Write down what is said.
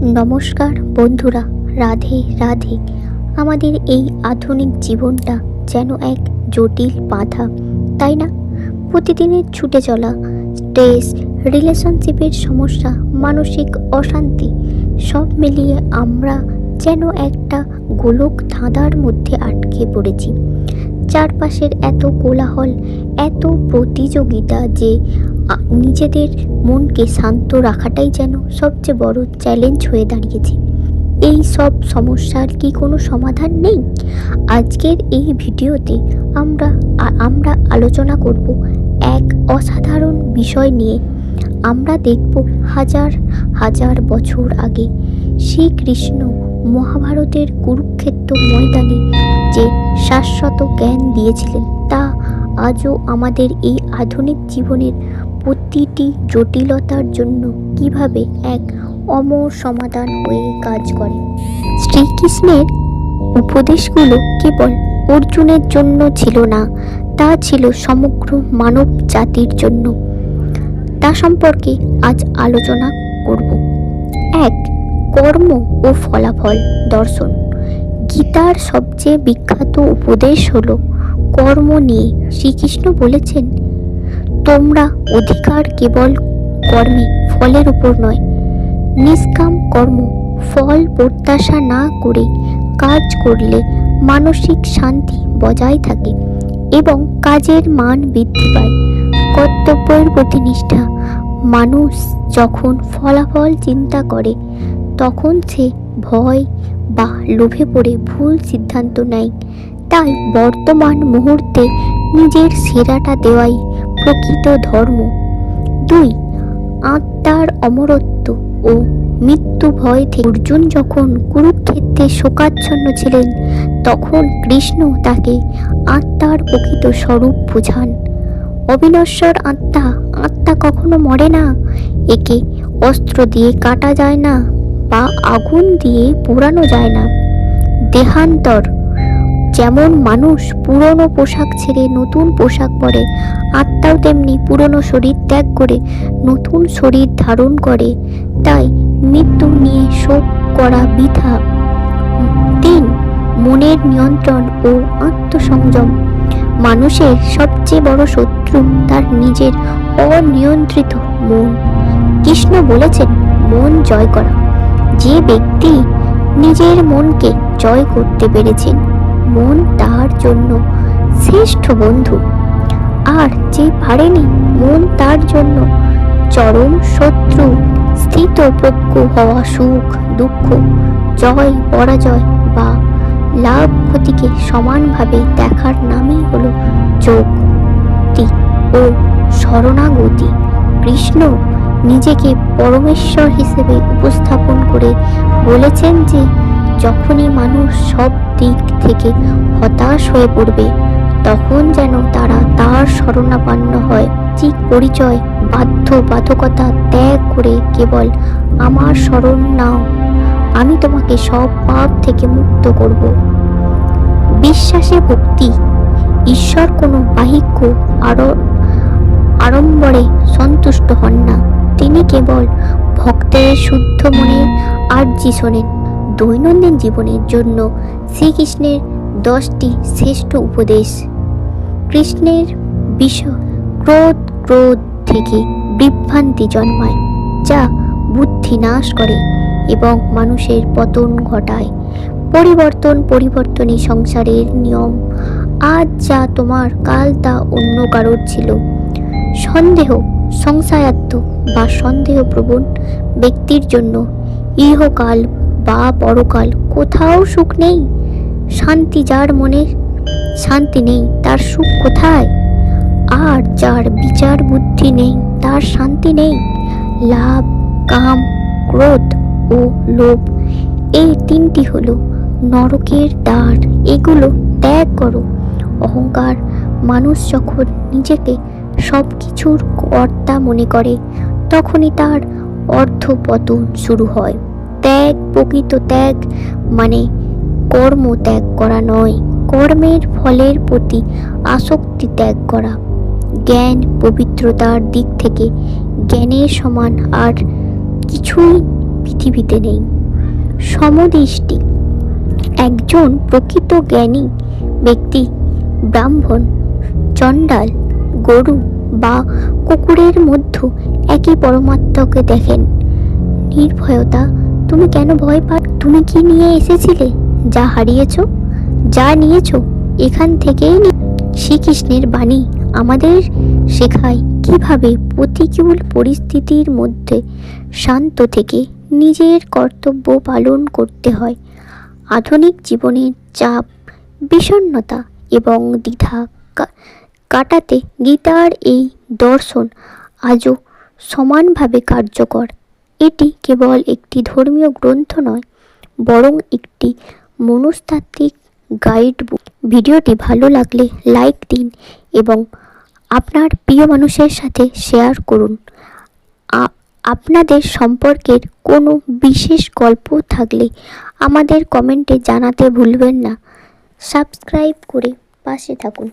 নমস্কার বন্ধুরা, রাধে রাধে। আমাদের এই আধুনিক জীবনটা যেন এক জটিল বাধা, তাই না? প্রতিদিনের ছুটে চলা, স্ট্রেস, রিলেশনশিপের সমস্যা, মানসিক অশান্তি, সব মিলিয়ে আমরা যেন একটা গোলক ধাঁধার মধ্যে আটকে পড়েছি। চারপাশের এত কোলাহল, এত প্রতিযোগিতা যে নিজেদের মনকে শান্ত রাখাটাই যেন সবচেয়ে বড় চ্যালেঞ্জ হয়ে দাঁড়িয়েছে। এই সব সমস্যার কি কোনো সমাধান নেই? আজকের এই ভিডিওতে আমরা আলোচনা করব এক অসাধারণ বিষয় নিয়ে। আমরা দেখব হাজার হাজার বছর আগে শ্রীকৃষ্ণ মহাভারতের কুরুক্ষেত্র ময়দানে যে শাশ্বত জ্ঞান দিয়েছিলেন তা আজও আমাদের এই আধুনিক জীবনের প্রতিটি জটিলতার জন্য কিভাবে এক অমর সমাধান হয়ে কাজ করে। শ্রীকৃষ্ণের উপদেশগুলো কেবল অর্জুনের জন্য ছিল না, তা ছিল সমগ্র মানব জাতির জন্য। তা সম্পর্কে আজ আলোচনা করব। এক, কর্ম ও ফলাফল দর্শন। গীতার সবচেয়ে বিখ্যাত উপদেশ হলো কর্ম নিয়ে। শ্রীকৃষ্ণ বলেছেন, তোমরা অধিকার কেবল কর্মে, ফলের উপর নয়। নিষ্কাম কর্ম, ফল প্রত্যাশা না করে কাজ করলে মানসিক শান্তি বজায় থাকে এবং কাজের মান বৃদ্ধি পায়। কর্তব্যের প্রতি নিষ্ঠা। মানুষ যখন ফলাফল চিন্তা করে তখন সে ভয় বা লোভে পড়ে ভুল সিদ্ধান্ত নেয়। তাই বর্তমান মুহূর্তে নিজের সেরাটা দেওয়াই প্রকৃত ধর্ম। 2, আত্মার অমরত্ব ও মৃত্যু ভয় থেকে। অর্জুন যখন কুরুক্ষেত্রে শোকাচ্ছন্ন ছিলেন তখন কৃষ্ণ তাকে আত্মার প্রকৃত স্বরূপ বোঝান। অবিনশ্বর আত্মা, আত্মা কখনো মরে না। একে অস্ত্র দিয়ে কাটা যায় না বা আগুন দিয়ে পোড়ানো যায় না। দেহান্তর, যেমন মানুষ পুরনো পোশাক ছেড়ে নতুন পোশাক পরে, আত্মাও তেমনি পুরনো শরীর ত্যাগ করে নতুন শরীর ধারণ করে। তাই মৃত্যু নিয়ে শোক করা বৃথা। 3, মনের নিয়ন্ত্রণ ও আত্মসংযম। মানুষের সবচেয়ে বড় শত্রু তার নিজের অনিয়ন্ত্রিত মন। কৃষ্ণ বলেছেন, মন জয় করা। যে ব্যক্তি নিজের মনকে জয় করতে পেরেছেন, মন তার জন্য শ্রেষ্ঠ বন্ধু। আর যে পারেনি, মন তার জন্য চরম শত্রু। স্থিতপ্রজ্ঞ হওয়া সুখ, দুঃখ, জয় পরাজয় বা লাভ ক্ষতিকে সমানভাবে দেখার নামই হলো যোগটি ও শরণাগতি। কৃষ্ণ নিজেকে পরমেশ্বর হিসেবে উপস্থাপন করে বলেছেন যে যখনই মানুষ সব দিক থেকে হতাশ হয়ে পড়বে তখন যেন তারা তার শরণাপন্ন হয়। ঠিক পরিচয়, বাধ্যবাধকতা ত্যাগ করে কেবল আমার শরণ নাও, আমি তোমাকে সব পাপ থেকে মুক্ত করব। বিশ্বাসে ভক্তি। ঈশ্বর কোনো বাহিক্য আড়ম্বরে সন্তুষ্ট হন না, তিনি কেবল ভক্তের শুদ্ধ মনের আর্জি শোনেন। দৈনন্দিন জীবনের জন্য শ্রীকৃষ্ণের 10টি শ্রেষ্ঠ উপদেশ। কৃষ্ণের বিষয়, ক্রোধ থেকে বিভ্রান্তি জন্মায় যা বুদ্ধি নাশ করে এবং মানুষের পতন ঘটায়। পরিবর্তনই সংসারের নিয়ম। আজ যা তোমার, কাল তা অন্য কারোর ছিল। সন্দেহ, সংশয়াত্ম বা সন্দেহপ্রবণ ব্যক্তির জন্য ইহকাল বা পরকাল কোথাও সুখ নেই। শান্তি, যার মনে শান্তি নেই তার সুখ কোথায়? আর যার বিচার বুদ্ধি নেই তার শান্তি নেই। লাভ, কাম, ক্রোধ ও লোভ, এই 3টি হলো নরকের দ্বার। এগুলো ত্যাগ করো। অহংকার। মানুষ যখন নিজেকে সব কিছুর কর্তা মনে করে তখনই তার অর্ধপতন শুরু হয়। ত্যাগ, প্রকৃত ত্যাগ মানে কর্ম ত্যাগ করা নয়, কর্মের ফলের প্রতি আসক্তি ত্যাগ করা। জ্ঞান, পবিত্রতার দিক থেকে জ্ঞানের সমান আর কিছুই পৃথিবীতে নেই। সমদৃষ্টি। একজন প্রকৃত জ্ঞানী ব্যক্তি ব্রাহ্মণ, চণ্ডাল, গরু বা কুকুরের মধ্যে একই পরমাত্মাকে দেখেন। নির্ভয়তা। তুমি কেন ভয় পাও? তুমি কি নিয়ে এসেছিলে? যা হারিয়েছো, যা নিয়েছো এখান থেকেই শ্রীকৃষ্ণের বাণী আমাদের শেখায় কিভাবে প্রতিকূল পরিস্থিতির মধ্যে শান্ত থেকে নিজের কর্তব্য পালন করতে হয়। আধুনিক জীবনের চাপ, বিষণ্ণতা এবং দ্বিধা কাটাতে গীতার এই দর্শন আজও সমানভাবে কার্যকর। এটি কেবল একটি ধর্মীয় গ্রন্থ নয়, বরং একটি মনস্তাত্ত্বিক গাইড বুক। ভিডিওটি ভালো লাগলে লাইক দিন এবং আপনার প্রিয় মানুষের সাথে শেয়ার করুন। আপনাদের সম্পর্কের কোনো বিশেষ গল্প থাকলে আমাদের কমেন্টে জানাতে ভুলবেন না। সাবস্ক্রাইব করে পাশে থাকুন।